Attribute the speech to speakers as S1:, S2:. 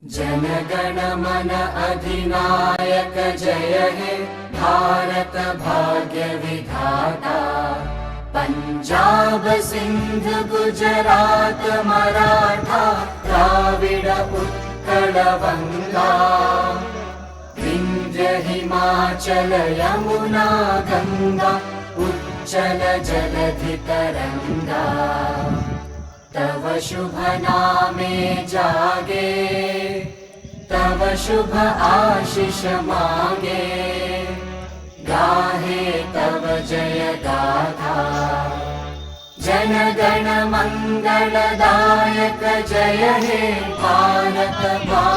S1: जनगण मन अधिनायक जय हे भारत भाग्य विधाता। पंजाब सिंध गुजरात मराठा द्राविड उत्कल बंगा। विंध्य हिमाचल यमुना गंगा उच्चल जलधि तरंगा। तव शुभ नामे जागे तव शुभ आशीष मागे। गाहे तव जय गाथा जनगण मंगलदायक जय हे भारत भाग्य